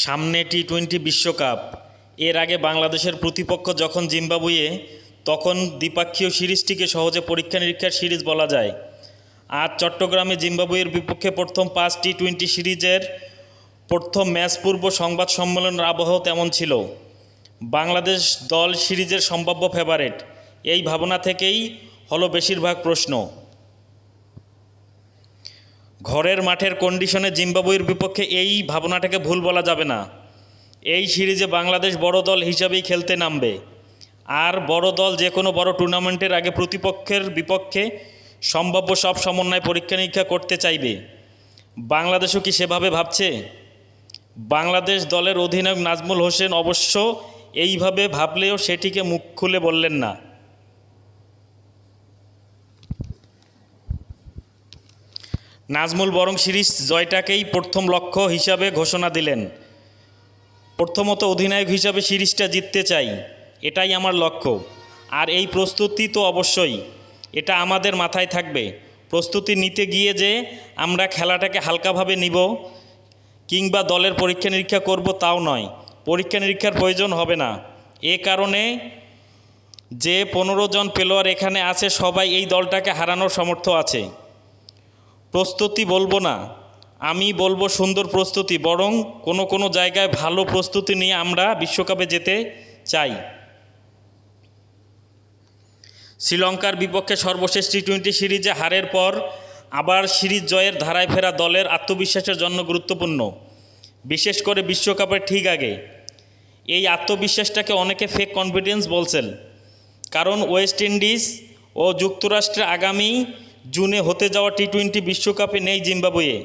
সামনে টি-20 বিশ্বকাপ। এর আগে বাংলাদেশের প্রতিপক্ষ যখন জিম্বাবুয়ে, তখন দ্বিপাক্ষীয় সিরিজটিকে সহজে পরীক্ষা নিরীক্ষার সিরিজ বলা যায়। আজ চট্টগ্রামে জিম্বাবুয়ের বিপক্ষে প্রথম 5 টি-20 সিরিজের প্রথম ম্যাচ পূর্ব সংবাদ সম্মেলনের আবহ তেমন ছিল। বাংলাদেশ দল সিরিজের সম্ভাব্য ফেভারিট, এই ভাবনা থেকেই হলো বেশিরভাগ প্রশ্ন। ঘরের মাঠের কন্ডিশনে জিম্বাবুয়ের বিপক্ষে এই ভাবনাটাকে ভুল বলা যাবে না। এই সিরিজে বাংলাদেশ বড় দল হিসাবেই খেলতে নামবে, আর বড় দল যে কোনো বড় টুর্নামেন্টের আগে প্রতিপক্ষের বিপক্ষে সম্ভাব্য সব সমন্বয় পরীক্ষা নিরীক্ষা করতে চাইবে। বাংলাদেশও কি সেভাবে ভাবছে? বাংলাদেশ দলের অধিনায়ক নাজমুল হোসেন অবশ্য এইভাবে ভাবলেও সেটিকে মুখ খুলে বললেন না। নাজমুল বরং সিরিজ জয়টাকেই প্রথম লক্ষ্য হিসাবে ঘোষণা দিলেন। প্রথমত অধিনায়ক হিসাবে সিরিজটা জিততে চাই, এটাই আমার লক্ষ্য। আর এই প্রস্তুতি তো অবশ্যই, এটা আমাদের মাথায় থাকবে। প্রস্তুতি নিতে গিয়ে যে আমরা খেলাটাকে হালকাভাবে নিব কিংবা দলের পরীক্ষা নিরীক্ষা করব তাও নয়, পরীক্ষা নিরীক্ষার প্রয়োজন হবে না। এ কারণে যে 15 জন প্লেয়ার এখানে আছে সবাই এই দলটাকে হারানোর সামর্থ্য আছে। প্রস্তুতি বলবো না, আমি বলবো সুন্দর প্রস্তুতি, বরং কোনো জায়গায় ভালো প্রস্তুতি নিয়ে আমরা বিশ্বকাপে যেতে চাই। শ্রীলঙ্কার বিপক্ষে সর্বশেষ টি-20 সিরিজে হারের পর আবার সিরিজ জয়ের ধারায় ফেরা দলের আত্মবিশ্বাসের জন্য গুরুত্বপূর্ণ, বিশেষ করে বিশ্বকাপের ঠিক আগে। এই আত্মবিশ্বাসটাকে অনেকে ফেক কনফিডেন্স বলছেন, কারণ ওয়েস্ট ইন্ডিজ ও যুক্তরাষ্ট্রে আগামী জুনে হতে যাওয়া টি-20 বিশ্বকাপে নেই জিম্বাবুয়ে।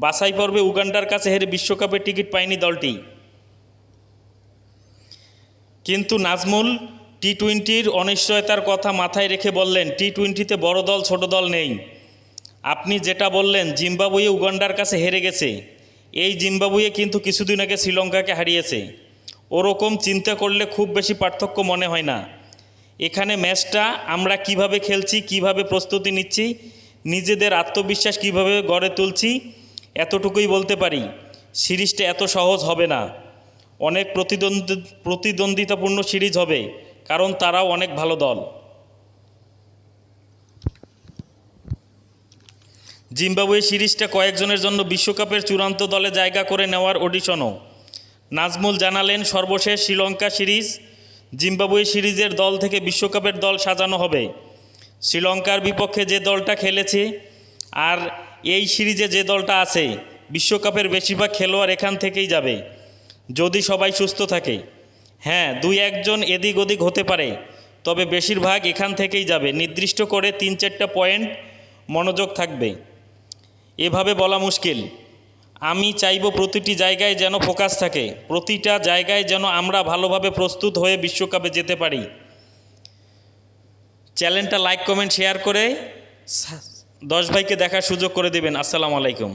বাছাই পর্বে উগান্ডার কাছে হেরে বিশ্বকাপের টিকিট পায়নি দলটি। কিন্তু নাজমুল টি-20-র অনিশ্চয়তার কথা মাথায় রেখে বললেন, টি-20-তে বড় দল ছোট দল নেই। আপনি যেটা বললেন জিম্বাবুয়ে উগান্ডার কাছে হেরে গেছে, এই জিম্বাবুয়ে কিন্তু কিছুদিন আগে শ্রীলঙ্কাকে হারিয়েছে। ওরকম চিন্তা করলে খুব বেশি পার্থক্য মনে হয় না। এখানে ম্যাচটা আমরা কিভাবে খেলছি, কিভাবে প্রস্তুতি নিচ্ছি, নিজেদের আত্মবিশ্বাস কিভাবে গড়ে তুলছি, এতটুকুই বলতে পারি। সিরিজটা এত সহজ হবে না, অনেক প্রতিদ্বন্দ্বিতাপূর্ণ সিরিজ হবে, কারণ তারাও অনেক ভালো দল। জিম্বাবুয়ে সিরিজটা কয়েকজনের জন্য বিশ্বকাপের চূড়ান্ত দলে জায়গা করে নেওয়ার অডিশনও। নাজমুল জানালেন, সর্বশেষ শ্রীলঙ্কা সিরিজ, জিম্বাবুয়ে সিরিজের দল থেকে বিশ্বকাপের দল সাজানো হবে। শ্রীলঙ্কার বিপক্ষে যে দলটা খেলেছে আর এই সিরিজে যে দলটা আছে, বিশ্বকাপের বেশিরভাগ খেলোয়াড় এখান থেকেই যাবে, যদি সবাই সুস্থ থাকে। হ্যাঁ, 2-1 এদিক ওদিক হতে পারে, তবে বেশিরভাগ এখান থেকেই যাবে। নির্দিষ্ট করে 3-4টা পয়েন্ট মনোযোগ থাকবে, এভাবে বলা মুশকিল। আমি চাইব প্রতিটি জায়গায় যেন ফোকাস থাকে, প্রতিটা জায়গায় যেন আমরা ভালোভাবে প্রস্তুত হয়ে বিশ্বকাপে যেতে পারি। চ্যানেলটা লাইক, কমেন্ট, শেয়ার করে 10 ভাইকে দেখার সুযোগ করে দেবেন। আসসালামু আলাইকুম।